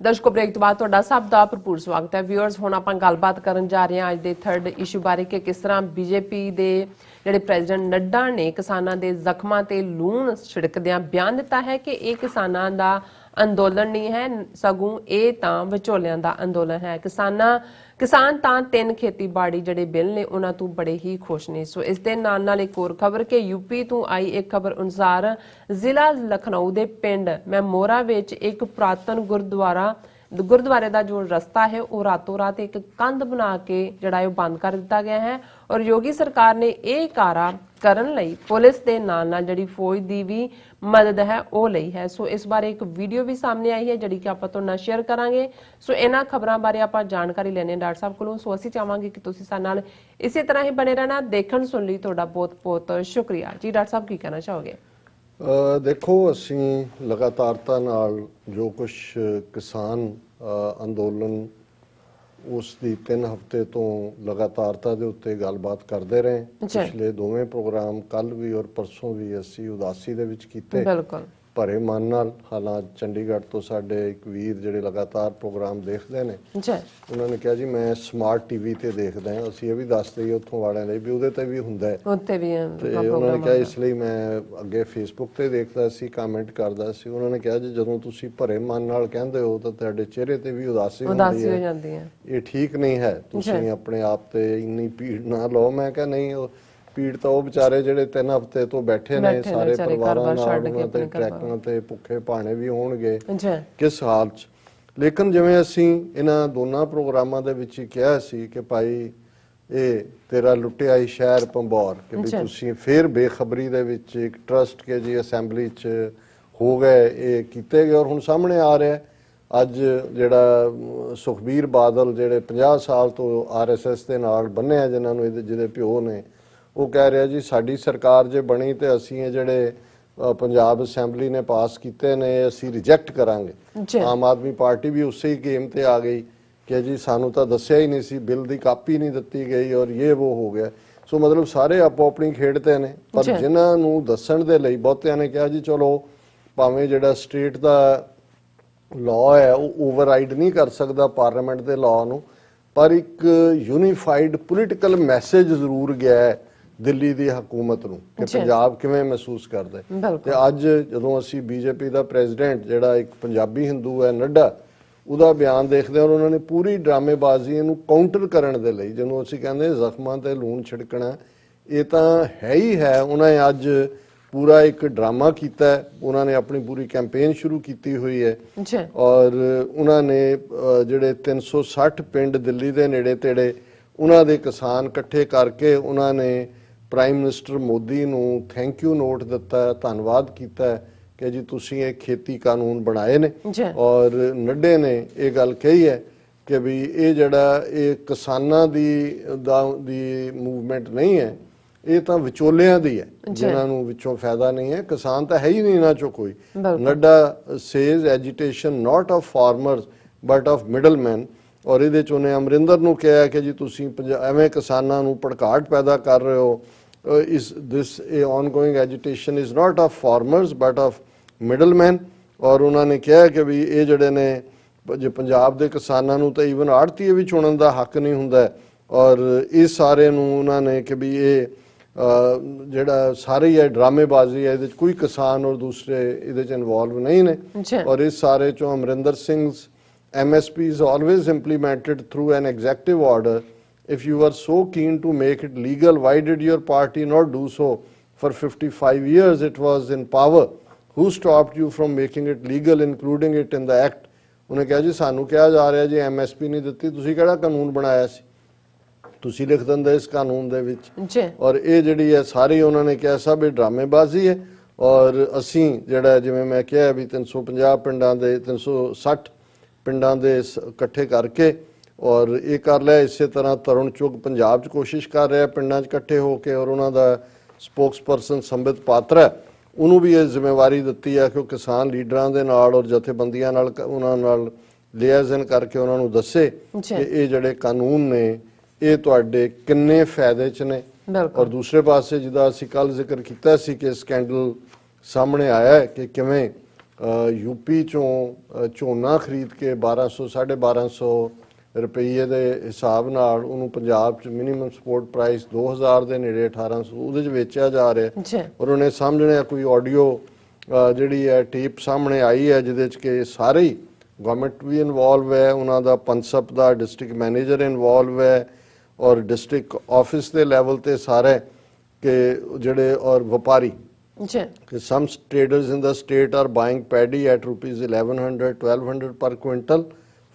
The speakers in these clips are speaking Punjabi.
ਦਰਸ਼ਕੋ ਬ੍ਰੇਕ ਤੋਂ ਬਾਅਦ ਤੁਹਾਡਾ ਸਭ ਦਾ ਭਰਪੂਰ ਸਵਾਗਤ ਹੈ। ਵਿਊਅਰਸ, ਹੁਣ ਆਪਾਂ ਗੱਲਬਾਤ ਕਰਨ ਜਾ ਰਹੇ ਹਾਂ ਅੱਜ ਦੇ ਥਰਡ ਇਸ਼ੂ ਬਾਰੇ ਕਿ ਕਿਸ ਤਰ੍ਹਾਂ ਬੀਜੇਪੀ ਦੇ ਜਿਹੜੇ ਪ੍ਰੈਜ਼ੀਡੈਂਟ ਨੱਡਾ ਨੇ ਕਿਸਾਨਾਂ ਦੇ ਜ਼ਖਮਾਂ ਤੇ ਲੂਣ ਛਿੜਕਦਿਆਂ ਬਿਆਨ ਦਿੱਤਾ ਹੈ ਕਿ ਇਹ ਕਿਸਾਨਾਂ ਦਾ ਅੰਦੋਲਨ ਨਹੀਂ ਹੈ, ਸਗੋਂ ਇਹ ਤਾਂ ਵਿਚੋਲਿਆਂ ਦਾ ਅੰਦੋਲਨ ਹੈ। ਕਿਸਾਨ ਤਾਂ 3 ਖੇਤੀਬਾੜੀ ਜਿਹੜੇ ਬਿੱਲ ਨੇ ਉਹਨਾਂ ਤੋਂ ਬੜੇ ਹੀ ਖੁਸ਼ ਨੇ। ਸੋ ਇਸ ਦੇ ਨਾਲ ਇੱਕ ਹੋਰ ਖਬਰ ਕਿ ਯੂਪੀ ਤੋਂ ਆਈ ਇੱਕ ਖਬਰ ਅਨੁਸਾਰ ਜ਼ਿਲ੍ਹਾ ਲਖਨਊ ਦੇ ਪਿੰਡ ਮੈਮੋਰਾ ਵਿੱਚ ਇੱਕ ਪੁਰਾਤਨ ਗੁਰਦੁਆਰੇ ਦਾ ਜੋ ਰਸਤਾ ਹੈ ਉਹ ਰਾਤੋਂ ਰਾਤ ਇੱਕ ਕੰਧ ਬਣਾ ਕੇ ਜਿਹੜਾ ਉਹ ਬੰਦ ਕਰ ਦਿੱਤਾ ਗਿਆ ਹੈ ਔਰ ਯੋਗੀ ਸਰਕਾਰ ਨੇ ਇਹ ਕਾਰਾ ਕਰਨ ਲਈ ਪੁਲਿਸ ਦੇ ਨਾਲ ਜਿਹੜੀ ਫੌਜ ਦੀ ਵੀ ਮਦਦ ਹੈ ਉਹ ਲਈ ਹੈ। ਸੋ ਇਸ ਬਾਰੇ ਇੱਕ ਵੀਡੀਓ ਵੀ ਸਾਹਮਣੇ ਆਈ ਹੈ ਜਿਹੜੀ ਕਿ ਆਪਾਂ ਤੁਹਾਡੇ ਨਾਲ ਸ਼ੇਅਰ ਕਰਾਂਗੇ। ਸੋ ਇਹਨਾਂ ਖਬਰਾਂ ਬਾਰੇ ਆਪਾਂ ਜਾਣਕਾਰੀ ਲੈਣੇ ਡਾਕਟਰ ਸਾਹਿਬ ਕੋਲੋਂ। ਸੋ ਅਸੀਂ ਚਾਹਾਂਗੇ ਕਿ ਤੁਸੀਂ ਸਾਡੇ ਨਾਲ ਇਸੇ ਤਰ੍ਹਾਂ ਹੀ ਬਣੇ ਰਹਿਣਾ। ਦੇਖਣ ਸੁਣ ਲਈ ਤੁਹਾਡਾ ਬਹੁਤ ਬਹੁਤ ਸ਼ੁਕਰੀਆ ਜੀ। ਡਾਕਟਰ ਸਾਹਿਬ ਕੀ ਕਹਿਣਾ ਚਾਹੋਗੇ? ਦੇਖੋ, ਅਸੀਂ ਲਗਾਤਾਰਤਾ ਨਾਲ ਜੋ ਕੁਝ ਕਿਸਾਨ ਅੰਦੋਲਨ ਉਸ ਦੀ 3 ਹਫ਼ਤੇ ਤੋਂ ਲਗਾਤਾਰਤਾ ਦੇ ਉੱਤੇ ਗੱਲਬਾਤ ਕਰਦੇ ਰਹੇ। ਪਿਛਲੇ ਦੋਵੇਂ ਪ੍ਰੋਗਰਾਮ ਕੱਲ ਵੀ ਔਰ ਪਰਸੋਂ ਵੀ ਅਸੀਂ ਉਦਾਸੀ ਦੇ ਵਿੱਚ ਕੀਤੇ, ਬਿਲਕੁਲ ਭਰੇ ਮਨ ਨਾਲ। ਹਾਲਾਂਕਿ ਚੰਡੀਗੜ੍ਹ ਤੋਂ ਸਾਡੇ ਇੱਕ ਵੀਰ ਜਿਹੜੇ ਲਗਾਤਾਰ ਪ੍ਰੋਗਰਾਮ ਦੇਖਦੇ ਨੇ, ਉਹਨਾਂ ਨੇ ਕਿਹਾ ਜੀ ਮੈਂ ਸਮਾਰਟ ਟੀਵੀ ਤੇ ਦੇਖਦਾ ਹਾਂ। ਅਸੀਂ ਇਹ ਵੀ ਦੱਸ ਦਈਏ ਉੱਥੋਂ ਵਾਲਿਆਂ ਲਈ ਵੀ ਉਹਦੇ ਤੇ ਵੀ ਹੁੰਦਾ ਹੈ, ਤੇ ਉਹਨਾਂ ਨੇ ਕਿਹਾ ਇਸ ਲਈ ਮੈਂ ਅੱਗੇ ਫੇਸਬੁੱਕ ਤੇ ਦੇਖਦਾ ਸੀ, ਕਮੈਂਟ ਕਰਦਾ ਸੀ। ਉਹਨਾਂ ਨੇ ਕਿਹਾ ਜੀ ਜਦੋਂ ਤੁਸੀਂ ਭਰੇ ਮਨ ਨਾਲ ਕਹਿੰਦੇ ਹੋ ਤਾਂ ਤੁਹਾਡੇ ਚਿਹਰੇ ਤੇ ਵੀ ਉਦਾਸੀ ਹੁੰਦੀ ਹੈ, ਇਹ ਠੀਕ ਨਹੀਂ ਹੈ। ਤੁਸੀਂ ਆਪਣੇ ਆਪ ਤੇ ਇੰਨੀ ਭੀੜ ਨਾ ਲਓ। ਮੈਂ ਕਿਹਾ ਨਹੀਂ, ਉਹ ਭੀੜ ਤਾਂ ਉਹ ਵਿਚਾਰੇ ਜਿਹੜੇ 3 ਹਫ਼ਤੇ ਤੋਂ ਬੈਠੇ ਨੇ ਸਾਰੇ ਪਰਿਵਾਰਾਂ ਨਾਲ, ਉਹਨਾਂ ਤੇ ਟਰੈਕਾਂ ਤੇ ਭੁੱਖੇ ਭਾਣੇ ਵੀ ਹੋਣਗੇ ਕਿਸ ਹਾਲ 'ਚ। ਲੇਕਿਨ ਜਿਵੇਂ ਅਸੀਂ ਇਹਨਾਂ ਦੋਨਾਂ ਪ੍ਰੋਗਰਾਮਾਂ ਦੇ ਵਿੱਚ ਹੀ ਕਿਹਾ ਸੀ ਕਿ ਭਾਈ ਇਹ ਤੇਰਾ ਲੁੱਟਿਆ ਹੀ ਸ਼ਹਿਰ ਪੰਬੌਰ, ਕਿ ਵੀ ਤੁਸੀਂ ਫਿਰ ਬੇਖਬਰੀ ਦੇ ਵਿੱਚ ਇੱਕ ਟਰਸਟ ਕੇ ਜੀ ਅਸੈਂਬਲੀ 'ਚ ਹੋ ਗਏ, ਇਹ ਕੀਤੇ ਗਏ। ਔਰ ਹੁਣ ਸਾਹਮਣੇ ਆ ਰਿਹਾ ਅੱਜ ਜਿਹੜਾ ਸੁਖਬੀਰ ਬਾਦਲ ਜਿਹੜੇ 50 ਸਾਲ ਤੋਂ RSS ਦੇ ਨਾਲ ਬੰਨਿਆ, ਜਿਨ੍ਹਾਂ ਨੂੰ ਜਿਹਦੇ ਪਿਓ ਨੇ, ਉਹ ਕਹਿ ਰਿਹਾ ਜੀ ਸਾਡੀ ਸਰਕਾਰ ਜੇ ਬਣੀ ਤੇ ਅਸੀਂ ਇਹ ਜਿਹੜੇ ਪੰਜਾਬ ਅਸੈਂਬਲੀ ਨੇ ਪਾਸ ਕੀਤੇ ਨੇ ਅਸੀਂ ਰਿਜੈਕਟ ਕਰਾਂਗੇ। ਆਮ ਆਦਮੀ ਪਾਰਟੀ ਵੀ ਉਸੇ ਹੀ ਗੇਮ ਤੇ ਆ ਗਈ ਕਿ ਜੀ ਸਾਨੂੰ ਤਾਂ ਦੱਸਿਆ ਹੀ ਨਹੀਂ ਸੀ, ਬਿੱਲ ਦੀ ਕਾਪੀ ਨਹੀਂ ਦਿੱਤੀ ਗਈ ਔਰ ਇਹ ਉਹ ਹੋ ਗਿਆ। ਸੋ ਮਤਲਬ ਸਾਰੇ ਆਪੋ ਆਪਣੀ ਖੇਡਦੇ ਨੇ, ਪਰ ਜਿਨ੍ਹਾਂ ਨੂੰ ਦੱਸਣ ਦੇ ਲਈ ਬਹੁਤਿਆਂ ਨੇ ਕਿਹਾ ਜੀ ਚਲੋ ਭਾਵੇਂ ਜਿਹੜਾ ਸਟੇਟ ਦਾ ਲਾਅ ਹੈ ਉਹ ਓਵਰਰਾਈਡ ਨਹੀਂ ਕਰ ਸਕਦਾ ਪਾਰਲੀਮੈਂਟ ਦੇ ਲਾਅ ਨੂੰ, ਪਰ ਇੱਕ ਯੂਨੀਫਾਈਡ ਪੋਲੀਟੀਕਲ ਮੈਸੇਜ ਜ਼ਰੂਰ ਗਿਆ ਹੈ ਦਿੱਲੀ ਦੀ ਹਕੂਮਤ ਨੂੰ ਕਿ ਪੰਜਾਬ ਕਿਵੇਂ ਮਹਿਸੂਸ ਕਰਦਾ ਹੈ। ਤੇ ਅੱਜ ਜਦੋਂ ਅਸੀਂ ਬੀਜੇਪੀ ਦਾ ਪ੍ਰੈਜ਼ੀਡੈਂਟ ਜਿਹੜਾ ਇੱਕ ਪੰਜਾਬੀ ਹਿੰਦੂ ਹੈ ਨੱਡਾ, ਉਹਦਾ ਬਿਆਨ ਦੇਖਦੇ ਹਾਂ, ਉਹਨਾਂ ਨੇ ਪੂਰੀ ਡਰਾਮੇਬਾਜ਼ੀ ਇਹਨੂੰ ਕਾਊਂਟਰ ਕਰਨ ਦੇ ਲਈ, ਜਦੋਂ ਅਸੀਂ ਕਹਿੰਦੇ ਜ਼ਖਮਾਂ ਤੇ ਲੂਣ ਛਿੜਕਣਾ, ਇਹ ਤਾਂ ਹੈ ਹੀ ਹੈ। ਉਹਨਾਂ ਨੇ ਅੱਜ ਪੂਰਾ ਇੱਕ ਡਰਾਮਾ ਕੀਤਾ ਹੈ। ਉਹਨਾਂ ਨੇ ਆਪਣੀ ਪੂਰੀ ਕੈਂਪੇਨ ਸ਼ੁਰੂ ਕੀਤੀ ਹੋਈ ਹੈ ਔਰ ਉਹਨਾਂ ਨੇ ਜਿਹੜੇ 360 ਪਿੰਡ ਦਿੱਲੀ ਦੇ ਨੇੜੇ ਤੇੜੇ ਉਹਨਾਂ ਦੇ ਕਿਸਾਨ ਇਕੱਠੇ ਕਰਕੇ ਉਹਨਾਂ ਨੇ ਪ੍ਰਾਈਮ ਮਿਨਿਸਟਰ ਮੋਦੀ ਨੂੰ ਥੈਂਕ ਯੂ ਨੋਟ ਦਿੱਤਾ, ਧੰਨਵਾਦ ਕੀਤਾ ਕਿ ਜੀ ਤੁਸੀਂ ਇਹ ਖੇਤੀ ਕਾਨੂੰਨ ਬਣਾਏ ਨੇ। ਔਰ ਨੱਡੇ ਨੇ ਇਹ ਗੱਲ ਕਹੀ ਹੈ ਕਿ ਵੀ ਇਹ ਜਿਹੜਾ ਇਹ ਕਿਸਾਨਾਂ ਦੀ ਮੂਵਮੈਂਟ ਨਹੀਂ ਹੈ, ਇਹ ਤਾਂ ਵਿਚੋਲਿਆਂ ਦੀ ਹੈ ਜਿਨ੍ਹਾਂ ਨੂੰ ਵਿੱਚੋਂ ਫਾਇਦਾ ਨਹੀਂ ਹੈ। ਕਿਸਾਨ ਤਾਂ ਹੈ ਹੀ ਨਹੀਂ ਇਹਨਾਂ ਚੋਂ ਕੋਈ। Nadda says agitation not of farmers but of middleman. ਔਰ ਇਹਦੇ 'ਚ ਉਹਨੇ ਅਮਰਿੰਦਰ ਨੂੰ ਕਿਹਾ ਕਿ ਜੀ ਤੁਸੀਂ ਐਵੇਂ ਕਿਸਾਨਾਂ ਨੂੰ ਭੜਕਾਹਟ ਪੈਦਾ ਕਰ ਰਹੇ ਹੋ। This ongoing agitation is not of farmers but of middleman. ਔਰ ਉਹਨਾਂ ਨੇ ਕਿਹਾ ਕਿ ਵੀ ਇਹ ਜਿਹੜੇ ਨੇ ਜੇ ਪੰਜਾਬ ਦੇ ਕਿਸਾਨਾਂ ਨੂੰ ਤਾਂ ਈਵਨ ਆੜਤੀਏ ਵੀ ਚੁਣਨ ਦਾ ਹੱਕ ਨਹੀਂ ਹੁੰਦਾ। ਔਰ ਇਸ ਸਾਰੇ ਨੂੰ ਉਹਨਾਂ ਨੇ ਕਿ ਵੀ ਇਹ ਜਿਹੜਾ ਸਾਰੇ ਹੈ ਡਰਾਮੇਬਾਜ਼ੀ ਹੈ, ਇਹਦੇ 'ਚ ਕੋਈ ਕਿਸਾਨ ਔਰ ਦੂਸਰੇ ਇਹਦੇ 'ਚ ਇਨਵੋਲਵ ਨਹੀਂ ਨੇ। ਔਰ ਇਸ ਸਾਰੇ 'ਚੋਂ Amarinder Singh MSP is always implemented through an executive order. If you were so keen to make it legal, why did your party not do so? For 55 years it was in power. Who stopped you from making it legal, including it in the act? ਉਹਨੇ ਕਿਹਾ ਜੀ ਸਾਨੂੰ ਕਿਹਾ ਜਾ ਰਿਹਾ ਜੀ MSP ਨਹੀਂ ਦਿੱਤੀ, ਤੁਸੀਂ ਕਿਹੜਾ ਕਾਨੂੰਨ ਬਣਾਇਆ ਸੀ, ਤੁਸੀਂ ਲਿਖ ਦਿੰਦੇ ਇਸ ਕਾਨੂੰਨ ਦੇ ਵਿੱਚ। ਔਰ ਇਹ ਜਿਹੜੀ ਹੈ ਸਾਰੀ ਉਹਨਾਂ ਨੇ ਕਿਹਾ ਸਭ ਇਹ ਡਰਾਮੇਬਾਜ਼ੀ ਹੈ। ਔਰ ਅਸੀਂ ਜਿਹੜਾ ਜਿਵੇਂ ਮੈਂ ਕਿਹਾ ਵੀ 350 ਪਿੰਡਾਂ ਦੇ 360 ਪਿੰਡਾਂ ਦੇ ਇਕੱਠੇ ਕਰਕੇ ਔਰ ਇਹ ਕਰ ਲਿਆ। ਇਸੇ ਤਰ੍ਹਾਂ ਤਰੁਣ ਚੁੱਗ ਪੰਜਾਬ 'ਚ ਕੋਸ਼ਿਸ਼ ਕਰ ਰਿਹਾ ਪਿੰਡਾਂ 'ਚ ਇਕੱਠੇ ਹੋ ਕੇ, ਔਰ ਉਹਨਾਂ ਦਾ ਸਪੋਕਸਪਰਸਨ ਸੰਬਿਤ ਪਾਤਰਾ ਉਹਨੂੰ ਵੀ ਇਹ ਜ਼ਿੰਮੇਵਾਰੀ ਦਿੱਤੀ ਹੈ ਕਿ ਉਹ ਕਿਸਾਨ ਲੀਡਰਾਂ ਦੇ ਨਾਲ ਔਰ ਜਥੇਬੰਦੀਆਂ ਨਾਲ ਉਹਨਾਂ ਨਾਲ ਲਿਆਜ਼ਨ ਕਰਕੇ ਉਹਨਾਂ ਨੂੰ ਦੱਸੇ ਕਿ ਇਹ ਜਿਹੜੇ ਕਾਨੂੰਨ ਨੇ ਇਹ ਤੁਹਾਡੇ ਕਿੰਨੇ ਫਾਇਦੇ 'ਚ ਨੇ। ਔਰ ਦੂਸਰੇ ਪਾਸੇ ਜਿੱਦਾਂ ਅਸੀਂ ਕੱਲ ਜ਼ਿਕਰ ਕੀਤਾ ਸੀ ਕਿ ਸਕੈਂਡਲ ਸਾਹਮਣੇ ਆਇਆ ਹੈ ਕਿ ਕਿਵੇਂ यूपी चों झोना खरीद के 1200-1250 ਰੁਪਈਏ ਦੇ ਹਿਸਾਬ ਨਾਲ ਉਹਨੂੰ ਪੰਜਾਬ 'ਚ ਮਿਨੀਮਮ ਸਪੋਰਟ ਪ੍ਰਾਈਸ 2000 ਦੇ ਨੇੜੇ 1800 ਉਹਦੇ 'ਚ ਵੇਚਿਆ ਜਾ ਰਿਹਾ ਔਰ ਉਹਨੇ ਸਾਹਮਣੇ ਕੋਈ ਆਡੀਓ ਜਿਹੜੀ ਹੈ ਟੇਪ ਸਾਹਮਣੇ ਆਈ ਹੈ ਜਿਹਦੇ 'ਚ ਕਿ ਸਾਰੇ ਹੀ ਗਵਰਨਮੈਂਟ ਵੀ ਇਨਵੋਲਵ ਹੈ, ਉਹਨਾਂ ਦਾ ਪੰਸਪ ਦਾ ਡਿਸਟ੍ਰਿਕਟ ਮੈਨੇਜਰ ਇਨਵੋਲਵ ਹੈ ਔਰ ਡਿਸਟ੍ਰਿਕਟ ਆਫਿਸ ਦੇ ਲੈਵਲ ਤੇ ਸਾਰੇ ਕਿ ਜਿਹੜੇ ਔਰ ਵਪਾਰੀ ਕਿ some traders in the state are buying paddy at rupees 1100-1200 per quintal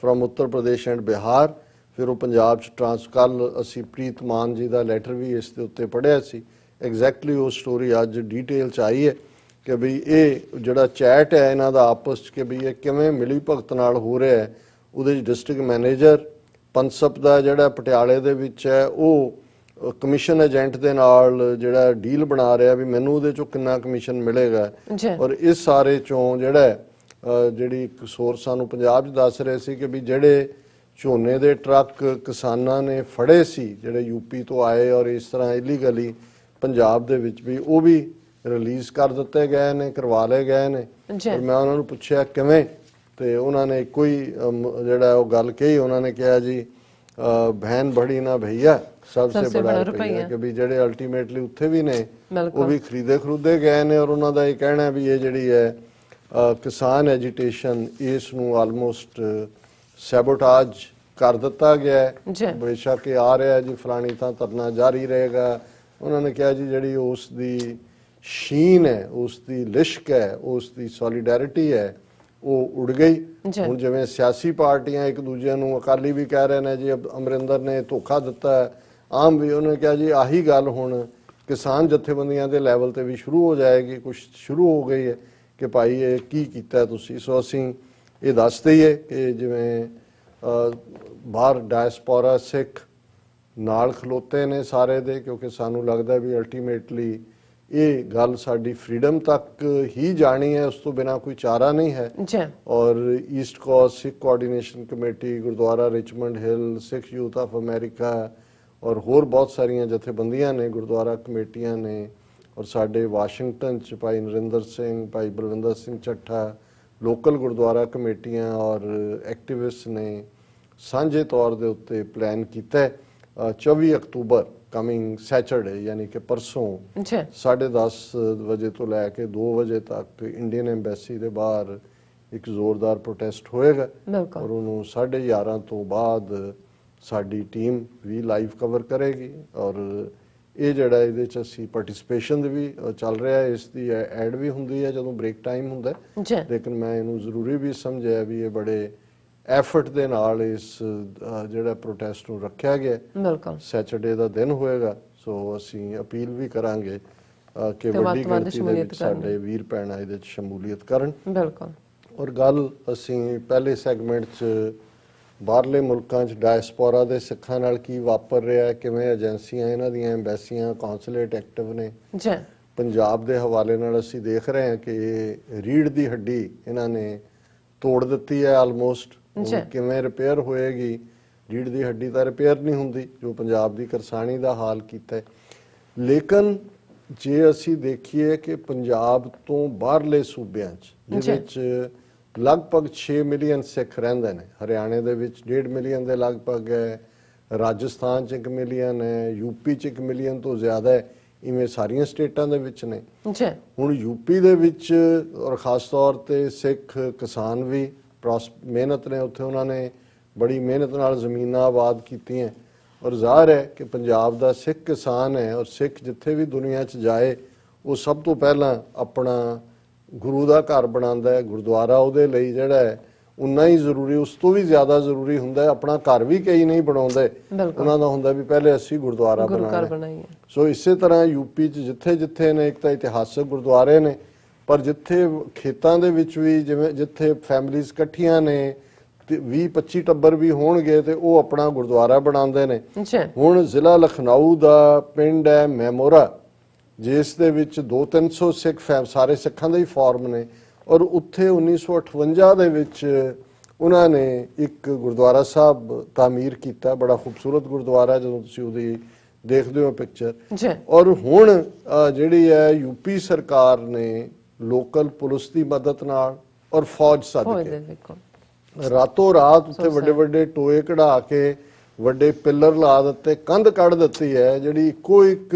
from Uttar Pradesh and Bihar. ਫਿਰ ਉਹ ਪੰਜਾਬ 'ਚ ਕੱਲ੍ਹ ਅਸੀਂ ਪ੍ਰੀਤ ਮਾਨ ਜੀ ਦਾ ਲੈਟਰ ਵੀ ਇਸ ਦੇ ਉੱਤੇ ਪੜ੍ਹਿਆ ਸੀ। ਐਗਜ਼ੈਕਟਲੀ ਉਹ ਸਟੋਰੀ ਅੱਜ ਡਿਟੇਲ 'ਚ ਆਈ ਹੈ ਕਿ ਬਈ ਇਹ ਜਿਹੜਾ ਚੈਟ ਹੈ ਇਹਨਾਂ ਦਾ ਆਪਸ 'ਚ ਕਿ ਬਈ ਇਹ ਕਿਵੇਂ ਮਿਲੀ ਭਗਤ ਨਾਲ ਹੋ ਰਿਹਾ ਹੈ। ਉਹਦੇ 'ਚ ਡਿਸਟ੍ਰਿਕਟ ਮੈਨੇਜਰ ਪੰਸਪ ਦਾ ਜਿਹੜਾ ਪਟਿਆਲੇ ਦੇ ਵਿੱਚ ਹੈ ਉਹ ਕਮਿਸ਼ਨ ਏਜੰਟ ਦੇ ਨਾਲ ਜਿਹੜਾ ਡੀਲ ਬਣਾ ਰਿਹਾ ਵੀ ਮੈਨੂੰ ਉਹਦੇ 'ਚੋਂ ਕਿੰਨਾ ਕਮਿਸ਼ਨ ਮਿਲੇਗਾ ਔਰ ਇਸ ਸਾਰੇ 'ਚੋਂ ਜਿਹੜਾ ਜਿਹੜੀ ਇੱਕ ਸੋਰਸ ਸਾਨੂੰ ਪੰਜਾਬ 'ਚ ਦੱਸ ਰਹੇ ਸੀ ਕਿ ਵੀ ਜਿਹੜੇ ਝੋਨੇ ਦੇ ਟਰੱਕ ਕਿਸਾਨਾਂ ਨੇ ਫੜੇ ਸੀ ਜਿਹੜੇ ਯੂਪੀ ਤੋਂ ਆਏ ਔਰ ਇਸ ਤਰ੍ਹਾਂ ਇਲੀਗਲੀ ਪੰਜਾਬ ਦੇ ਵਿੱਚ ਵੀ ਉਹ ਵੀ ਰਿਲੀਜ਼ ਕਰ ਦਿੱਤੇ ਗਏ ਨੇ, ਕਰਵਾ ਲਏ ਗਏ ਨੇ। ਔਰ ਮੈਂ ਉਹਨਾਂ ਨੂੰ ਪੁੱਛਿਆ ਕਿਵੇਂ ਤੇ ਉਹਨਾਂ ਨੇ ਇੱਕੋ ਹੀ ਜਿਹੜਾ ਉਹ ਗੱਲ ਕਹੀ, ਉਹਨਾਂ ਨੇ ਕਿਹਾ ਜੀ ਬਹਿਨ ਬੜੀ ਨਾ ਭਈਆ सबसे बड़ा रुपया कि भी ਜਿਹੜੇ ਅਲਟੀਮੇਟਲੀ ਉੱਥੇ ਵੀ ਨੇ ਉਹ ਵੀ ਖਰੀਦੇ ਗਏ ਨੇ ਔਰ ਉਹਨਾਂ ਦਾ ਇਹ ਕਹਿਣਾ ਵੀ ਇਹ ਜਿਹੜੀ ਹੈ ਕਿਸਾਨ ਐਜੀਟੇਸ਼ਨ ਇਸ ਨੂੰ ਆਲਮੋਸਟ ਸੈਬੋਟਾਜ ਕਰ ਦਿੱਤਾ ਗਿਆ ਹੈ। ਬੇਸ਼ੱਕ ਇਹ ਆ ਰਿਹਾ ਜੀ ਫਲਾਣੀ ਥਾਂ ਧਰਨਾ ਜਾਰੀ ਰਹੇਗਾ। ਉਹਨਾਂ ਨੇ ਕਿਹਾ ਜੀ ਜਿਹੜੀ ਉਸ ਦੀ ਸ਼ੀਨ ਹੈ, ਉਸ ਦੀ ਲਿਸ਼ਕ ਹੈ, ਉਸ ਦੀ ਸੋਲੀਡੈਰਿਟੀ ਹੈ ਉਹ ਉੜ ਗਈ। ਹੁਣ ਜਿਵੇਂ ਸਿਆਸੀ ਪਾਰਟੀਆਂ ਇੱਕ ਦੂਜੇ ਨੂੰ ਅਕਾਲੀ ਵੀ ਕਹਿ ਰਹੇ ਨੇ ਜੀ ਅਮਰਿੰਦਰ ਨੇ ਧੋਖਾ ਦਿੱਤਾ ਹੈ, ਆਮ ਵੀ ਉਹਨੇ ਕਿਹਾ ਜੀ ਆਹੀ ਗੱਲ ਹੁਣ ਕਿਸਾਨ ਜਥੇਬੰਦੀਆਂ ਦੇ ਲੈਵਲ ਤੇ ਵੀ ਸ਼ੁਰੂ ਹੋ ਜਾਏਗੀ। ਕੁਝ ਸ਼ੁਰੂ ਹੋ ਗਈ ਹੈ ਕਿ ਭਾਈ ਇਹ ਕੀ ਕੀਤਾ ਤੁਸੀਂ। ਸੋ ਅਸੀਂ ਇਹ ਦੱਸਦੇ ਹੀ ਹੈ ਕਿ ਜਿਵੇਂ ਬਾਹਰ ਡਾਇਸਪੋਰਾ ਸਿੱਖ ਨਾਲ ਖਲੋਤੇ ਨੇ ਸਾਰੇ ਦੇ, ਕਿਉਂਕਿ ਸਾਨੂੰ ਲੱਗਦਾ ਵੀ ਅਲਟੀਮੇਟਲੀ ਇਹ ਗੱਲ ਸਾਡੀ ਫਰੀडम ਤੱਕ ਹੀ ਜਾਣੀ ਹੈ, ਉਸ ਤੋਂ ਬਿਨਾ ਕੋਈ ਚਾਰਾ ਨਹੀਂ ਹੈ। ਔਰ East cost Sikh coordination committee, Gurdwara Richmond hill, Sikh youth of America ਔਰ ਹੋਰ ਬਹੁਤ ਸਾਰੀਆਂ ਜਥੇਬੰਦੀਆਂ ਨੇ, ਗੁਰਦੁਆਰਾ ਕਮੇਟੀਆਂ ਨੇ ਔਰ ਸਾਡੇ ਵਾਸ਼ਿੰਗਟਨ 'ਚ ਭਾਈ ਨਰਿੰਦਰ ਸਿੰਘ, ਭਾਈ ਬਲਵਿੰਦਰ ਸਿੰਘ ਚੱਠਾ, ਲੋਕਲ ਗੁਰਦੁਆਰਾ ਕਮੇਟੀਆਂ ਔਰ ਐਕਟਿਵਿਸਟ ਨੇ ਸਾਂਝੇ ਤੌਰ ਦੇ ਉੱਤੇ ਪਲਾਨ ਕੀਤਾ 24 ਅਕਤੂਬਰ ਕਮਿੰਗ ਸੈਚਰਡੇ ਯਾਨੀ ਕਿ ਪਰਸੋਂ 10:30 ਵਜੇ ਤੋਂ ਲੈ ਕੇ 2 ਵਜੇ ਤੱਕ ਇੰਡੀਅਨ ਐਮਬੈਸੀ ਦੇ ਬਾਹਰ ਇੱਕ ਜ਼ੋਰਦਾਰ ਪ੍ਰੋਟੈਸਟ ਹੋਏਗਾ ਔਰ ਉਹਨੂੰ 11:30 ਤੋਂ ਬਾਅਦ ਸਾਡੀ ਟੀਮ ਵੀ ਲਾਈਵ ਕਵਰ ਕਰੇਗੀ ਔਰ ਇਹ ਜਿਹੜਾ ਇਹਦੇ 'ਚ ਅਸੀਂ ਪਾਰਟਿਸਿਪੇਸ਼ਨ ਦੇ ਵੀ ਚੱਲ ਰਿਹਾ ਹੈ, ਇਸ ਦੀ ਐਡ ਵੀ ਹੁੰਦੀ ਹੈ ਜਦੋਂ ਬ੍ਰੇਕ ਟਾਈਮ ਹੁੰਦਾ। ਲੇਕਿਨ ਮੈਂ ਇਹਨੂੰ ਜ਼ਰੂਰੀ ਵੀ ਸਮਝਿਆ ਵੀ ਇਹ ਬੜੇ ਐਫਰਟ ਦੇ ਨਾਲ ਇਸ ਜਿਹੜਾ ਪ੍ਰੋਟੈਸਟ ਨੂੰ ਰੱਖਿਆ ਗਿਆ। ਸੈਚਰਡੇ ਦਾ ਦਿਨ ਹੋਏਗਾ, ਸੋ ਅਸੀਂ ਅਪੀਲ ਵੀ ਕਰਾਂਗੇ ਕਿ ਵੱਡੀ ਗਿਣਤੀ ਦੇ ਵਿੱਚ ਸਾਡੇ ਵੀਰ ਭੈਣਾਂ ਇਹਦੇ 'ਚ ਸ਼ਮੂਲੀਅਤ ਕਰਨ। ਔਰ ਗੱਲ ਅਸੀਂ ਪਹਿਲੇ ਸੈਗਮੈਂਟ 'ਚ ਬਾਹਰਲੇ ਮੁਲਕਾਂ 'ਚ ਡਾਇਸਪੋਰਾ ਦੇ ਸਿੱਖਾਂ ਨਾਲ ਕੀ ਵਾਪਰ ਰਿਹਾ, ਕਿਵੇਂ ਏਜੰਸੀਆਂ ਇਹਨਾਂ ਦੀਆਂ ਐਮਬੈਸੀਆਂ ਕੌਂਸੂਲੇਟ ਐਕਟਿਵ ਨੇ। ਪੰਜਾਬ ਦੇ ਹਵਾਲੇ ਨਾਲ ਅਸੀਂ ਦੇਖ ਰਹੇ ਹਾਂ ਕਿ ਰੀੜ ਦੀ ਹੱਡੀ ਇਹਨਾਂ ਨੇ ਤੋੜ ਦਿੱਤੀ ਹੈ ਆਲਮੋਸਟ। ਕਿਵੇਂ ਰਿਪੇਅਰ ਹੋਏਗੀ? ਰੀੜ ਦੀ ਹੱਡੀ ਤਾਂ ਰਿਪੇਅਰ ਨਹੀਂ ਹੁੰਦੀ, ਜੋ ਪੰਜਾਬ ਦੀ ਕਿਰਸਾਨੀ ਦਾ ਹਾਲ ਕੀਤਾ। ਲੇਕਿਨ ਜੇ ਅਸੀਂ ਦੇਖੀਏ ਕਿ ਪੰਜਾਬ ਤੋਂ ਬਾਹਰਲੇ ਸੂਬਿਆਂ 'ਚ ਜਿਹਦੇ 'ਚ ਲਗਭਗ 6 ਮਿਲੀਅਨ ਸਿੱਖ ਰਹਿੰਦੇ ਨੇ, ਹਰਿਆਣੇ ਦੇ ਵਿੱਚ 1.5 ਮਿਲੀਅਨ ਦੇ ਲਗਭਗ ਹੈ, ਰਾਜਸਥਾਨ 'ਚ 1 ਮਿਲੀਅਨ ਹੈ, ਯੂਪੀ 'ਚ 1 ਮਿਲੀਅਨ ਤੋਂ ਜ਼ਿਆਦਾ ਹੈ, ਇਵੇਂ ਸਾਰੀਆਂ ਸਟੇਟਾਂ ਦੇ ਵਿੱਚ ਨੇ। ਹੁਣ ਯੂਪੀ ਦੇ ਵਿੱਚ ਔਰ ਖਾਸ ਤੌਰ ਤੇ ਸਿੱਖ ਕਿਸਾਨ ਵੀ ਮਿਹਨਤ ਨੇ ਉੱਥੇ, ਉਹਨਾਂ ਨੇ ਬੜੀ ਮਿਹਨਤ ਨਾਲ ਜ਼ਮੀਨਾਂ ਆਬਾਦ ਕੀਤੀਆਂ ਔਰ ਜ਼ਾਹਰ ਹੈ ਕਿ ਪੰਜਾਬ ਦਾ ਸਿੱਖ ਕਿਸਾਨ ਹੈ ਔਰ ਸਿੱਖ ਜਿੱਥੇ ਵੀ ਦੁਨੀਆ 'ਚ ਜਾਏ ਉਹ ਸਭ ਤੋਂ ਪਹਿਲਾਂ ਆਪਣਾ ਗੁਰੂ ਦਾ ਘਰ ਬਣਾਉਂਦਾ ਹੈ। ਗੁਰਦੁਆਰਾ ਉਹਦੇ ਲਈ ਜਿਹੜਾ ਹੈ ਉਨਾ ਹੀ ਜ਼ਰੂਰੀ, ਉਸ ਤੋਂ ਵੀ ਜ਼ਿਆਦਾ ਜ਼ਰੂਰੀ ਹੁੰਦਾ ਹੈ। ਆਪਣਾ ਘਰ ਵੀ ਕਈ ਨਹੀਂ ਬਣਾਉਂਦੇ, ਉਹਨਾਂ ਦਾ ਹੁੰਦਾ ਵੀ ਪਹਿਲੇ ਅਸੀਂ ਗੁਰਦੁਆਰਾ ਬਣਾਈਏ। ਸੋ ਇਸੇ ਤਰ੍ਹਾਂ ਯੂਪੀ 'ਚ ਜਿੱਥੇ ਜਿੱਥੇ ਨੇ ਇੱਕ ਤਾਂ ਇਤਿਹਾਸਕ ਗੁਰਦੁਆਰੇ ਨੇ, ਪਰ ਜਿੱਥੇ ਖੇਤਾਂ ਦੇ ਵਿੱਚ ਵੀ ਜਿਵੇਂ ਜਿੱਥੇ ਫੈਮਲੀਜ਼ ਇਕੱਠੀਆਂ ਨੇ 20-25 ਟੱਬਰ ਵੀ ਹੋਣਗੇ ਤੇ ਉਹ ਆਪਣਾ ਗੁਰਦੁਆਰਾ ਬਣਾਉਂਦੇ ਨੇ। ਹੁਣ ਜ਼ਿਲ੍ਹਾ ਲਖਨਊ ਦਾ ਪਿੰਡ ਹੈ ਮੈਮੋਰਾ, ਜਿਸ ਦੇ ਵਿੱਚ 200-300 ਸਿੱਖ ਸਾਰੇ ਸਿੱਖਾਂ ਦੇ ਹੀ ਫਾਰਮ ਨੇ ਔਰ ਉੱਥੇ 1958 ਦੇ ਵਿੱਚ ਉਹਨਾਂ ਨੇ ਇੱਕ ਗੁਰਦੁਆਰਾ ਸਾਹਿਬ ਤਾਮੀਰ ਕੀਤਾ, ਬੜਾ ਖੂਬਸੂਰਤ ਗੁਰਦੁਆਰਾ ਜਦੋਂ ਤੁਸੀਂ ਉਹਦੀ ਦੇਖਦੇ ਹੋ ਪਿਕਚਰ। ਔਰ ਹੁਣ ਜਿਹੜੀ ਹੈ ਯੂਪੀ ਸਰਕਾਰ ਨੇ ਲੋਕਲ ਪੁਲਿਸ ਦੀ ਮਦਦ ਨਾਲ ਔਰ ਫੌਜ ਸੱਦ ਕੇ ਰਾਤੋਂ ਰਾਤ ਉੱਥੇ ਵੱਡੇ ਵੱਡੇ ਟੋਏ ਕਢਾ ਕੇ ਵੱਡੇ ਪਿੱਲਰ ਲਾ ਦਿੱਤੇ, ਕੰਧ ਕੱਢ ਦਿੱਤੀ ਹੈ ਜਿਹੜੀ ਇੱਕੋ ਇੱਕ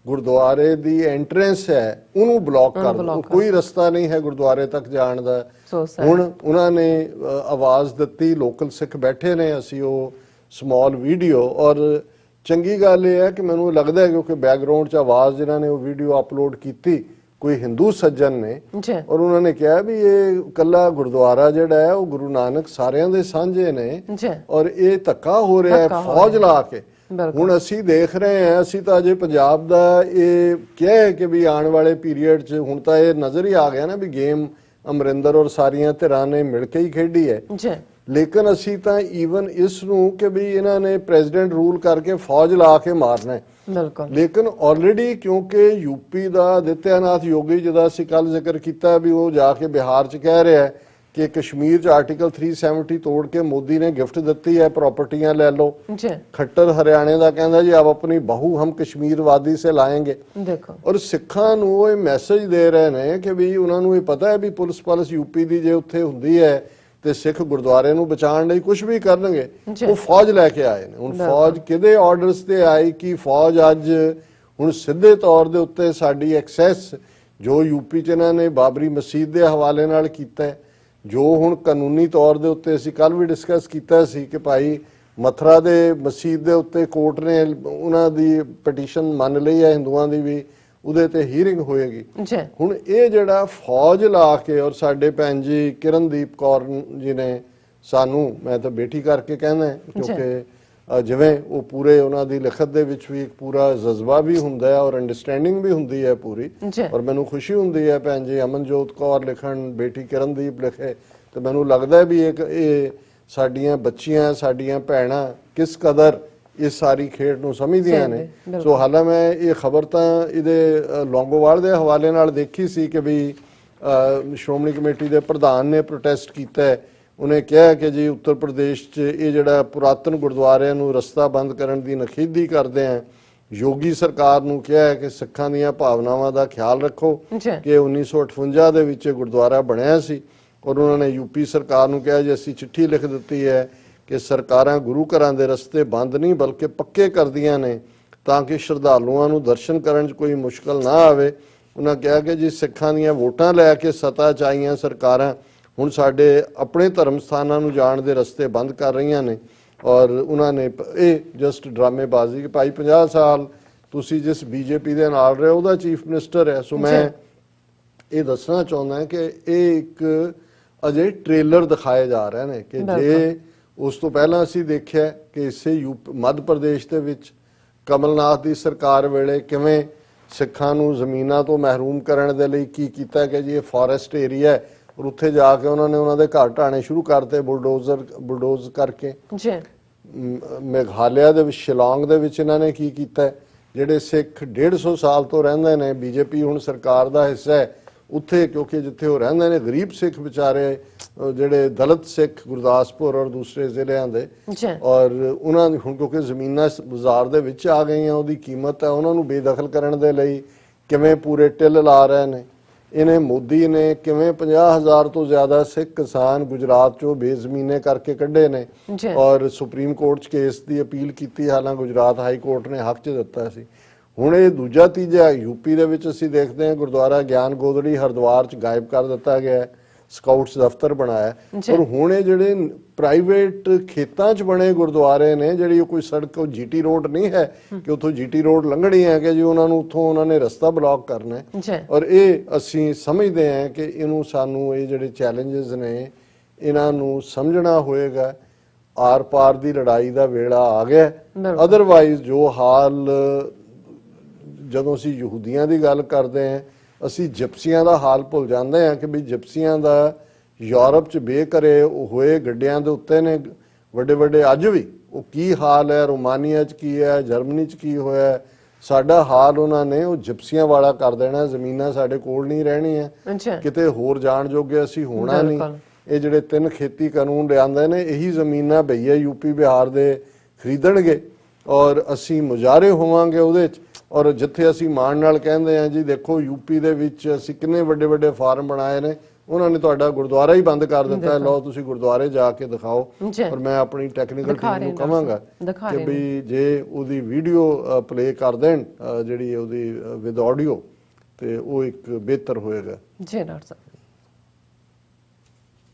ਗੁਰਦੁਆਰੇ ਦੀ ਐਂਟਰੈਂਸ ਹੈ ਉਹਨੂੰ ਬਲੌਕ ਕਰ ਦਿੱਤਾ। ਕੋਈ ਰਸਤਾ ਨਹੀਂ ਹੈ ਗੁਰਦੁਆਰੇ ਤੱਕ ਜਾਣ ਦਾ। ਹੁਣ ਉਹਨਾਂ ਨੇ ਆਵਾਜ਼ ਦਿੱਤੀ, ਲੋਕਲ ਸਿੱਖ ਬੈਠੇ ਨੇ, ਅਸੀਂ ਉਹ ਸਮਾਲ ਵੀਡੀਓ, ਔਰ ਚੰਗੀ ਗੱਲ ਇਹ ਹੈ ਕਿ ਮੈਨੂੰ ਲੱਗਦਾ ਹੈ ਕਿਉਂਕਿ ਬੈਕਗ੍ਰਾਉਂਡ 'ਚ ਆਵਾਜ਼ ਜਿਨ੍ਹਾਂ ਨੇ ਉਹ ਵੀਡੀਓ ਅਪਲੋਡ ਕੀਤੀ ਕੋਈ ਹਿੰਦੂ ਸੱਜਣ ਨੇ, ਔਰ ਉਹਨਾਂ ਨੇ ਕਿਹਾ ਵੀ ਇਹ ਇਕੱਲਾ ਗੁਰਦੁਆਰਾ ਜਿਹੜਾ ਹੈ ਉਹ ਗੁਰੂ ਨਾਨਕ ਸਾਰਿਆਂ ਦੇ ਸਾਂਝੇ ਨੇ, ਔਰ ਇਹ ਧੱਕਾ ਹੋ ਰਿਹਾ ਹੈ ਫੌਜ ਲਾ ਕੇ। ਹੁਣ ਅਸੀਂ ਦੇਖ ਰਹੇ ਹਾਂ, ਅਸੀਂ ਤਾਂ ਅਜੇ ਪੰਜਾਬ ਦਾ ਇਹ ਕਿਹਾ ਹੈ ਕਿ ਵੀ ਆਉਣ ਵਾਲੇ ਪੀਰੀਅਡ 'ਚ ਹੁਣ ਤਾਂ ਇਹ ਨਜ਼ਰ ਹੀ ਆ ਗਿਆ ਨਾ ਵੀ ਗੇਮ ਅਮਰਿੰਦਰ ਔਰ ਸਾਰੀਆਂ ਧਿਰਾਂ ਨੇ ਮਿਲ ਕੇ ਹੀ ਖੇਡੀ ਹੈ, ਲੇਕਿਨ ਅਸੀਂ ਤਾਂ ਈਵਨ ਇਸ ਨੂੰ ਕਿ ਵੀ ਇਹਨਾਂ ਨੇ ਪ੍ਰੈਜ਼ੀਡੈਂਟ ਰੂਲ ਕਰਕੇ ਫੌਜ ਲਾ ਕੇ ਮਾਰਨਾ ਹੈ। ਲੇਕਿਨ ਆਲਰੇਡੀ ਕਿਉਂਕਿ ਯੂਪੀ ਦਾ ਆਦਿੱਤਿਆਨਾਥ ਯੋਗੀ ਜਿਹਦਾ ਅਸੀਂ ਕੱਲ ਜ਼ਿਕਰ ਕੀਤਾ ਵੀ ਉਹ ਜਾ ਕੇ ਬਿਹਾਰ 'ਚ ਕਹਿ ਰਿਹਾ ਹੈ ਕਿ ਕਸ਼ਮੀਰ 'ਚ ਆਰਟੀਕਲ 370 ਤੋੜ ਕੇ ਮੋਦੀ ਨੇ ਗਿਫਟ ਦਿੱਤੀ ਹੈ, ਪ੍ਰਾਪਰਟੀਆਂ ਲੈ ਲਓ। ਖੱਟਰ ਹਰਿਆਣੇ ਦਾ ਕਹਿੰਦਾ ਜੀ ਆਪ ਆਪਣੀ ਬਹੂ ਹਮ ਕਸ਼ਮੀਰ ਵਾਦੀ ਸੇ ਲਾਏਂਗੇ। ਔਰ ਸਿੱਖਾਂ ਨੂੰ ਇਹ ਮੈਸੇਜ ਦੇ ਰਹੇ ਨੇ ਕਿ ਵੀ ਉਹਨਾਂ ਨੂੰ ਇਹ ਪਤਾ ਹੈ ਵੀ ਪੁਲਿਸ ਯੂਪੀ ਦੀ ਜੇ ਉੱਥੇ ਹੁੰਦੀ ਹੈ ਤੇ ਸਿੱਖ ਗੁਰਦੁਆਰੇ ਨੂੰ ਬਚਾਉਣ ਲਈ ਕੁਝ ਵੀ ਕਰਨਗੇ। ਉਹ ਫੌਜ ਲੈ ਕੇ ਆਏ ਨੇ। ਹੁਣ ਫੌਜ ਕਿਹਦੇ ਆਰਡਰਸ ਤੇ ਆਈ ਕਿ ਫੌਜ ਅੱਜ ਹੁਣ ਸਿੱਧੇ ਤੌਰ ਦੇ ਉੱਤੇ ਸਾਡੀ ਐਕਸੈਸ ਜੋ ਯੂਪੀ 'ਚ ਇਹਨਾਂ ਨੇ ਬਾਬਰੀ ਮਸਜਿਦ ਦੇ ਹਵਾਲੇ ਨਾਲ ਕੀਤਾ ਹੈ, ਜੋ ਹੁਣ ਕਾਨੂੰਨੀ ਤੌਰ ਦੇ ਉੱਤੇ ਅਸੀਂ ਕੱਲ ਵੀ ਡਿਸਕਸ ਕੀਤਾ ਸੀ ਕਿ ਭਾਈ ਮਥੁਰਾ ਦੇ ਮਸਜਿਦ ਦੇ ਉੱਤੇ ਕੋਰਟ ਨੇ ਉਹਨਾਂ ਦੀ ਪਟੀਸ਼ਨ ਮੰਨ ਲਈ ਹੈ ਹਿੰਦੂਆਂ ਦੀ ਵੀ, ਉਹਦੇ ਤੇ ਹੀਅਰਿੰਗ ਹੋਏਗੀ। ਹੁਣ ਇਹ ਜਿਹੜਾ ਫੌਜ ਲਾ ਕੇ, ਔਰ ਸਾਡੇ ਭੈਣ ਜੀ ਕਿਰਨਦੀਪ ਕੌਰ ਜੀ ਨੇ ਸਾਨੂੰ, ਮੈਂ ਤਾਂ ਬੇਟੀ ਕਰਕੇ ਕਹਿੰਦਾ ਕਿਉਂਕਿ ਜਿਵੇਂ ਉਹ ਪੂਰੇ ਉਹਨਾਂ ਦੀ ਲਿਖਤ ਦੇ ਵਿੱਚ ਵੀ ਇੱਕ ਪੂਰਾ ਜਜ਼ਬਾ ਵੀ ਹੁੰਦਾ ਹੈ ਔਰ ਅੰਡਰਸਟੈਂਡਿੰਗ ਵੀ ਹੁੰਦੀ ਹੈ ਪੂਰੀ, ਔਰ ਮੈਨੂੰ ਖੁਸ਼ੀ ਹੁੰਦੀ ਹੈ ਭੈਣ ਜੀ ਅਮਨਜੋਤ ਕੌਰ ਲਿਖਣ, ਬੇਟੀ ਕਿਰਨਦੀਪ ਲਿਖੇ, ਤੇ ਮੈਨੂੰ ਲੱਗਦਾ ਵੀ ਇਹ ਸਾਡੀਆਂ ਬੱਚੀਆਂ ਸਾਡੀਆਂ ਭੈਣਾਂ ਕਿਸ ਕਦਰ ਇਸ ਸਾਰੀ ਖੇਡ ਨੂੰ ਸਮਝਦੀਆਂ ਨੇ। ਸੋ ਹਾਲਾਂ ਮੈਂ ਇਹ ਖਬਰ ਤਾਂ ਇਹਦੇ ਲੌਂਗੋਵਾਲ ਦੇ ਹਵਾਲੇ ਨਾਲ ਦੇਖੀ ਸੀ ਕਿ ਵੀ ਸ਼੍ਰੋਮਣੀ ਕਮੇਟੀ ਦੇ ਪ੍ਰਧਾਨ ਨੇ ਪ੍ਰੋਟੈਸਟ ਕੀਤਾ ਹੈ। ਉਹਨੇ ਕਿਹਾ ਕਿ ਜੀ ਉੱਤਰ ਪ੍ਰਦੇਸ਼ 'ਚ ਇਹ ਜਿਹੜਾ ਪੁਰਾਤਨ ਗੁਰਦੁਆਰਿਆਂ ਨੂੰ ਰਸਤਾ ਬੰਦ ਕਰਨ ਦੀ ਨਖੇਦੀ ਕਰਦੇ ਆ। ਯੋਗੀ ਸਰਕਾਰ ਨੂੰ ਕਿਹਾ ਹੈ ਕਿ ਸਿੱਖਾਂ ਦੀਆਂ ਭਾਵਨਾਵਾਂ ਦਾ ਖਿਆਲ ਰੱਖੋ ਕਿ 1958 ਦੇ ਵਿੱਚ ਗੁਰਦੁਆਰਾ ਬਣਿਆ ਸੀ, ਔਰ ਉਹਨਾਂ ਨੇ ਯੂਪੀ ਸਰਕਾਰ ਨੂੰ ਕਿਹਾ ਜੀ ਅਸੀਂ ਚਿੱਠੀ ਲਿਖ ਦਿੱਤੀ ਹੈ ਕਿ ਸਰਕਾਰਾਂ ਗੁਰੂ ਘਰਾਂ ਦੇ ਰਸਤੇ ਬੰਦ ਨਹੀਂ ਬਲਕਿ ਪੱਕੇ ਕਰਦੀਆਂ ਨੇ ਤਾਂ ਕਿ ਸ਼ਰਧਾਲੂਆਂ ਨੂੰ ਦਰਸ਼ਨ ਕਰਨ 'ਚ ਕੋਈ ਮੁਸ਼ਕਲ ਨਾ ਆਵੇ। ਉਹਨਾਂ ਕਿਹਾ ਕਿ ਜੀ ਸਿੱਖਾਂ ਦੀਆਂ ਵੋਟਾਂ ਲੈ ਕੇ ਸੱਤਾ 'ਚ ਆਈਆਂ ਸਰਕਾਰਾਂ ਹੁਣ ਸਾਡੇ ਆਪਣੇ ਧਰਮ ਸਥਾਨਾਂ ਨੂੰ ਜਾਣ ਦੇ ਰਸਤੇ ਬੰਦ ਕਰ ਰਹੀਆਂ ਨੇ, ਔਰ ਉਹਨਾਂ ਨੇ ਇਹ ਜਸਟ ਡਰਾਮੇਬਾਜ਼ੀ ਕਿ ਭਾਈ 50 ਸਾਲ ਤੁਸੀਂ ਜਿਸ ਬੀਜੇਪੀ ਦੇ ਨਾਲ ਰਹੇ ਉਹਦਾ ਚੀਫ ਮਿਨਿਸਟਰ ਹੈ। ਸੋ ਮੈਂ ਇਹ ਦੱਸਣਾ ਚਾਹੁੰਦਾ ਕਿ ਇਹ ਇੱਕ ਅਜੇ ਟ੍ਰੇਲਰ ਦਿਖਾਏ ਜਾ ਰਹੇ ਨੇ ਕਿ ਜੇ ਉਸ ਤੋਂ ਪਹਿਲਾਂ ਅਸੀਂ ਦੇਖਿਆ ਕਿ ਇਸੇ ਮੱਧ ਪ੍ਰਦੇਸ਼ ਦੇ ਵਿੱਚ ਕਮਲਨਾਥ ਦੀ ਸਰਕਾਰ ਵੇਲੇ ਕਿਵੇਂ ਸਿੱਖਾਂ ਨੂੰ ਜ਼ਮੀਨਾਂ ਤੋਂ ਮਹਿਰੂਮ ਕਰਨ ਦੇ ਲਈ ਕੀ ਕੀਤਾ ਕਿ ਜੀ ਇਹ ਫੋਰੈਸਟ ਏਰੀਆ ਹੈ, ਔਰ ਉੱਥੇ ਜਾ ਕੇ ਉਹਨਾਂ ਨੇ ਉਹਨਾਂ ਦੇ ਘਰ ਢਾਣੇ ਸ਼ੁਰੂ ਕਰਤੇ ਬੁਲਡੋਜ਼ ਕਰਕੇ। ਮੇਘਾਲਿਆ ਦੇ ਵਿੱਚ ਸ਼ਿਲੌਂਗ ਦੇ ਵਿੱਚ ਇਹਨਾਂ ਨੇ ਕੀ ਕੀਤਾ, ਜਿਹੜੇ ਸਿੱਖ 150 ਸਾਲ ਤੋਂ ਰਹਿੰਦੇ ਨੇ, ਬੀਜੇਪੀ ਹੁਣ ਸਰਕਾਰ ਦਾ ਹਿੱਸਾ ਹੈ ਉੱਥੇ, ਕਿਉਂਕਿ ਜਿੱਥੇ ਉਹ ਰਹਿੰਦੇ ਨੇ ਗਰੀਬ ਸਿੱਖ ਵਿਚਾਰੇ ਜਿਹੜੇ ਦਲਿਤ ਸਿੱਖ ਗੁਰਦਾਸਪੁਰ ਔਰ ਦੂਸਰੇ ਜ਼ਿਲ੍ਹਿਆਂ ਦੇ, ਔਰ ਉਹਨਾਂ ਦੀ ਹੁਣ ਕਿਉਂਕਿ ਜ਼ਮੀਨਾਂ ਬਾਜ਼ਾਰ ਦੇ ਵਿੱਚ ਆ ਗਈਆਂ, ਉਹਦੀ ਕੀਮਤ ਹੈ, ਉਹਨਾਂ ਨੂੰ ਬੇਦਖਲ ਕਰਨ ਦੇ ਲਈ ਕਿਵੇਂ ਪੂਰੇ ਟਿੱਲ ਲਾ ਰਹੇ ਨੇ। ਇਹਨੇ ਮੋਦੀ ਨੇ ਕਿਵੇਂ 50,000 ਤੋਂ ਜ਼ਿਆਦਾ ਸਿੱਖ ਕਿਸਾਨ ਗੁਜਰਾਤ 'ਚੋਂ ਬੇਜ਼ਮੀਨੇ ਕਰਕੇ ਕੱਢੇ ਨੇ, ਔਰ ਸੁਪਰੀਮ ਕੋਰਟ 'ਚ ਕੇਸ ਦੀ ਅਪੀਲ ਕੀਤੀ, ਹਾਲਾਂਕਿ ਗੁਜਰਾਤ ਹਾਈ ਕੋਰਟ ਨੇ ਹੱਕ 'ਚ ਦਿੱਤਾ ਸੀ। ਹੁਣ ਇਹ ਦੂਜਾ ਤੀਜਾ ਯੂਪੀ ਦੇ ਵਿੱਚ ਅਸੀਂ ਦੇਖਦੇ ਹਾਂ ਗੁਰਦੁਆਰਾ ਗਿਆਨ ਗੋਦੜੀ ਹਰਿਦੁਆਰ 'ਚ ਗਾਇਬ ਕਰ ਦਿੱਤਾ ਗਿਆ, ਸਕਾਊਟਸ ਦਫ਼ਤਰ ਬਣਾਇਆ, ਔਰ ਹੁਣ ਇਹ ਜਿਹੜੇ ਪ੍ਰਾਈਵੇਟ ਖੇਤਾਂ 'ਚ ਬਣੇ ਗੁਰਦੁਆਰੇ ਨੇ, ਜਿਹੜੀ ਉਹ ਕੋਈ ਸੜਕ ਜੀਟੀ ਰੋਡ ਨਹੀਂ ਹੈ ਕਿ ਉੱਥੋਂ ਜੀਟੀ ਰੋਡ ਲੰਘਣੀ ਹੈ ਕਿ ਜੀ ਉਹਨਾਂ ਨੂੰ ਉੱਥੋਂ ਉਹਨਾਂ ਨੇ ਰਸਤਾ ਬਲੌਕ ਕਰਨਾ ਹੈ। ਔਰ ਇਹ ਅਸੀਂ ਸਮਝਦੇ ਹਾਂ ਕਿ ਇਹਨੂੰ ਸਾਨੂੰ ਇਹ ਜਿਹੜੇ ਚੈਲੰਜਸ ਨੇ ਇਹਨਾਂ ਨੂੰ ਸਮਝਣਾ ਹੋਏਗਾ। ਆਰ ਪਾਰ ਦੀ ਲੜਾਈ ਦਾ ਵੇਲਾ ਆ ਗਿਆ। ਅਦਰਵਾਈਜ਼ ਜੋ ਹਾਲ ਜਦੋਂ ਅਸੀਂ ਯਹੂਦੀਆਂ ਦੀ ਗੱਲ ਕਰਦੇ ਹਾਂ ਅਸੀਂ ਜਿਪਸੀਆਂ ਦਾ ਹਾਲ ਭੁੱਲ ਜਾਂਦੇ ਹਾਂ ਕਿ ਵੀ ਜਿਪਸੀਆਂ ਦਾ ਯੂਰਪ 'ਚ ਬੇਘਰੇ ਹੋਏ ਗੱਡਿਆਂ ਦੇ ਉੱਤੇ ਨੇ ਵੱਡੇ ਵੱਡੇ, ਅੱਜ ਵੀ ਉਹ ਕੀ ਹਾਲ ਹੈ, ਰੋਮਾਨੀਆ 'ਚ ਕੀ ਹੈ, ਜਰਮਨੀ 'ਚ ਕੀ ਹੋਇਆ, ਸਾਡਾ ਹਾਲ ਉਹਨਾਂ ਨੇ ਉਹ ਜਿਪਸੀਆਂ ਵਾਲਾ ਕਰ ਦੇਣਾ। ਜ਼ਮੀਨਾਂ ਸਾਡੇ ਕੋਲ ਨਹੀਂ ਰਹਿਣੀਆਂ, ਕਿਤੇ ਹੋਰ ਜਾਣ ਜੋਗੇ ਅਸੀਂ ਹੋਣਾ ਨਹੀਂ। ਇਹ ਜਿਹੜੇ 3 ਖੇਤੀ ਕਾਨੂੰਨ ਲਿਆਂਦੇ ਨੇ ਇਹੀ ਜ਼ਮੀਨਾਂ ਭਈਆ ਯੂਪੀ ਬਿਹਾਰ ਦੇ ਖਰੀਦਣਗੇ ਔਰ ਅਸੀਂ ਮੁਜ਼ਾਹਰੇ ਹੋਵਾਂਗੇ ਉਹਦੇ 'ਚ। ਔਰ ਜਿੱਥੇ ਅਸੀਂ ਮਾਣ ਨਾਲ ਕਹਿੰਦੇ ਹਾਂ ਜੀ ਦੇਖੋ ਯੂਪੀ ਦੇ ਵਿੱਚ ਅਸੀਂ ਕਿੰਨੇ ਵੱਡੇ ਵੱਡੇ ਫਾਰਮ ਬਣਾਏ ਨੇ, ਉਹਨਾਂ ਨੇ ਤੁਹਾਡਾ ਗੁਰਦੁਆਰਾ ਹੀ ਬੰਦ ਕਰ ਦਿੱਤਾ, ਲਓ ਤੁਸੀਂ ਗੁਰਦੁਆਰੇ ਜਾ ਕੇ ਦਿਖਾਓ। ਪਰ ਮੈਂ ਆਪਣੀ ਟੈਕਨੀਕਲ ਟੀਮ ਨੂੰ ਕਹਾਂਗਾ ਕਿ ਵੀ ਜੇ ਉਹਦੀ ਵੀਡੀਓ ਪਲੇ ਕਰ ਦੇਣ ਜਿਹੜੀ ਉਹਦੀ ਵਿਦ ਆਡੀਓ, ਤੇ ਉਹ ਇੱਕ ਬਿਹਤਰ ਹੋਏਗਾ। ਜੀ ਡਾਕਟਰ ਸਾਹਿਬ।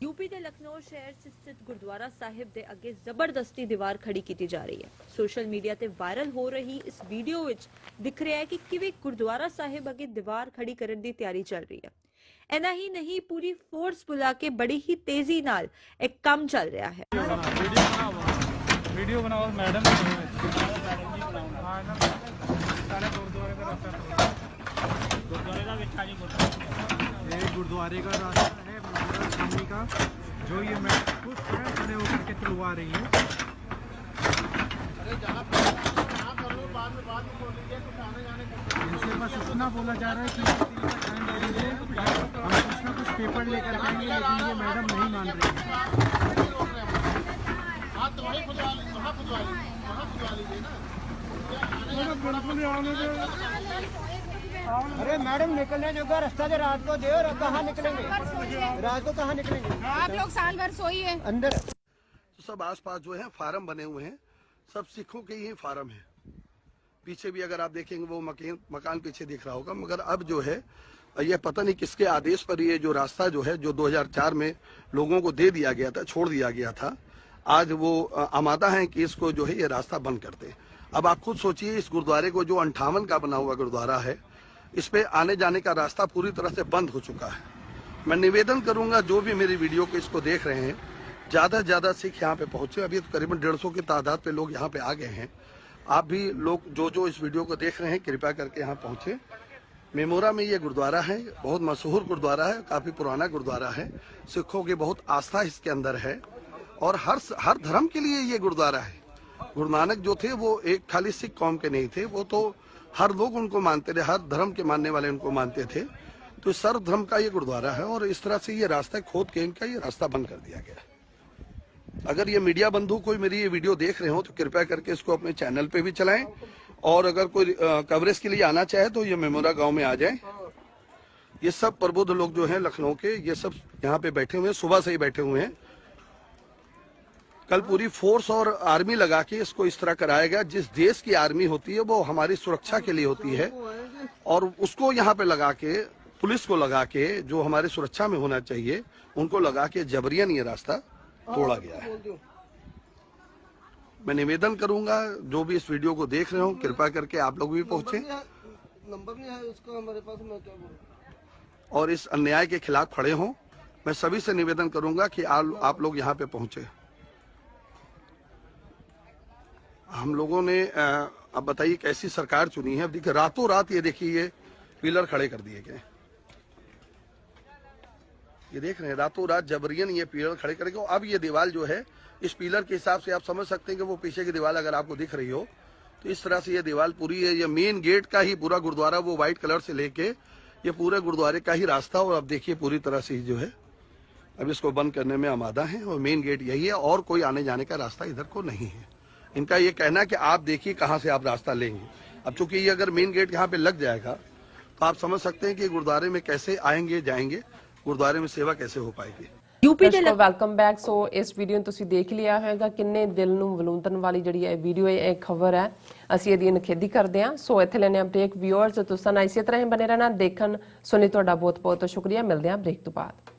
यूपी के लखनऊ शहर से स्थित गुरुद्वारा साहिब दे अगे जबरदस्ती दीवार खड़ी की जा रही है। सोशल मीडिया ते वायरल हो रही इस वीडियो विच दिख रहा है कि किवें गुरुद्वारा साहिब अगे दीवार खड़ी करने की तैयारी चल रही है। ऐना ही नहीं, पूरी फोर्स बुला के बड़ी ही तेजी नाल एक काम चल रहा है। वीडियो बनाओ मैडम, गुरुद्वारे का रास्ता है सामने का, जो ये मैं खुद स्वयं खड़े होकर के खुलवा रही हूँ। इनसे बस इतना बोला जा रहा है कि टाइम दे दीजिए, हम कुछ ना कुछ पेपर लेकर आएंगे, लेकिन ये मैडम नहीं मान रही है। अरे मैडम निकलने जोगा रास्ता जो रात को दे, और कहाँ निकलेंगे? रात को कहाँ निकलेंगे? आप लोग साल भर सोइए अंदर। तो सब आसपास जो है फार्म बने हुए हैं, सब सिखों के ही फार्म है। पीछे भी अगर आप देखेंगे वो मकान पीछे दिख रहा होगा, मगर अब जो है ये पता नहीं किसके आदेश पर ये जो रास्ता जो है, जो 2004 में लोगों को दे दिया गया था, छोड़ दिया गया था, आज वो आमादा है कि इसको जो है ये रास्ता बंद कर दे। अब आप खुद सोचिए, इस गुरुद्वारे को जो 58 का बना हुआ गुरुद्वारा है, इस पे आने जाने का रास्ता पूरी तरह से बंद हो चुका है। मैं निवेदन करूंगा जो भी मेरी वीडियो को इसको देख रहे हैं, ज्यादा से ज्यादा सिख यहाँ पे पहुंचे। अभी तो करीबन 150 की तादाद पे लोग यहाँ पे आ गए हैं। आप भी लोग जो इस वीडियो को देख रहे हैं, कृपया करके यहाँ पहुंचे। मेमोरा में ये गुरुद्वारा है, बहुत मशहूर गुरुद्वारा है, काफी पुराना गुरुद्वारा है, सिखों की बहुत आस्था इसके अंदर है, और हर धर्म के लिए ये गुरुद्वारा है। गुरु नानक जो थे वो एक खाली सिख कौम के नहीं थे, वो तो हर लोग उनको मानते थे, हर धर्म के मानने वाले उनको मानते थे। तो सर्व धर्म का ये गुरुद्वारा है, और इस तरह से ये रास्ता खोद के इनका ये रास्ता बंद कर दिया गया। अगर ये मीडिया बंधु कोई मेरी ये वीडियो देख रहे हो तो कृपया करके इसको अपने चैनल पे भी चलाएं, और अगर कोई कवरेज के लिए आना चाहे तो ये मेमोरा गांव में आ जाए। ये सब प्रबुद्ध लोग जो हैं लखनऊ के, ये सब यहाँ पे बैठे हुए हैं, सुबह से ही बैठे हुए हैं। कल पूरी फोर्स और आर्मी लगा के इसको इस तरह कराया गया। जिस देश की आर्मी होती है वो हमारी सुरक्षा के लिए होती है, और उसको यहाँ पे लगा के, पुलिस को लगा के, जो हमारी सुरक्षा में होना चाहिए उनको लगा के जबरियन ये रास्ता तोड़ा गया है। मैं निवेदन करूंगा जो भी इस वीडियो को देख रहे हो, कृपया करके आप लोग भी पहुंचे, नंबर भी है उसका हमारे पास, मैं क्या बोलूं, और इस अन्याय के खिलाफ खड़े हों। मैं सभी से निवेदन करूंगा कि आप लोग यहाँ पे पहुंचे। हम लोगों ने अब बताइए कैसी सरकार चुनी है। अब देखिए रातों रात ये देखिए ये पिलर खड़े कर दिए गए, ये देख रहे हैं, रातों रात जबरियन ये पिलर खड़े करके। अब ये दीवार जो है, इस पिलर के हिसाब से आप समझ सकते हैं कि वो पीछे की दीवार अगर आपको दिख रही हो तो इस तरह से ये दीवार पूरी है। ये मेन गेट का ही पूरा गुरुद्वारा, वो व्हाइट कलर से लेके ये पूरे गुरुद्वारे का ही रास्ता, और अब देखिए पूरी तरह से जो है अब इसको बंद करने में आमादा है, और मेन गेट यही है, और कोई आने जाने का रास्ता इधर को नहीं है। इनका ये कहना है कि आप देखिए कहाँ से आप रास्ता लेंगे। अब चूंकि ये अगर मेन गेट यहाँ पे लग जाएगा तो आप समझ सकते हैं कि गुरुद्वारे में कैसे आएंगे जाएंगे, गुरुद्वारे में सेवा कैसे हो पाएगी। यूपी ਦੇ ਵੈਲਕਮ ਬੈਕ। ਸੋ ਇਸ ਵੀਡੀਓ ਨੂੰ ਤੁਸੀਂ ਦੇਖ ਲਿਆ ਹੋਵੇਗਾ, ਕਿੰਨੇ ਦਿਲ ਨੂੰ ਵਲੂੰਦਣ ਵਾਲੀ ਜਿਹੜੀ ਇਹ ਵੀਡੀਓ ਹੈ, ਇਹ ਖਬਰ ਹੈ। ਅਸੀਂ ਇਹਦੀ ਨਿਖੇਧੀ ਕਰਦੇ ਹਾਂ। ਸੋ ਇੱਥੇ ਲੈਣੇ ਬ੍ਰੇਕ। ਵਿਊਅਰਸ ਤੁਸੀਂ ਇਸੇ ਤਰ੍ਹਾਂ ਹੀ ਬਨੇ ਰਹਿਣਾ, ਦੇਖਣ ਸੁਣੀ। ਤੁਹਾਡਾ ਬਹੁਤ ਬਹੁਤ ਸ਼ੁਕਰੀਆ। ਮਿਲਦੇ ਹਾਂ ਬ੍ਰੇਕ ਤੋਂ ਬਾਅਦ।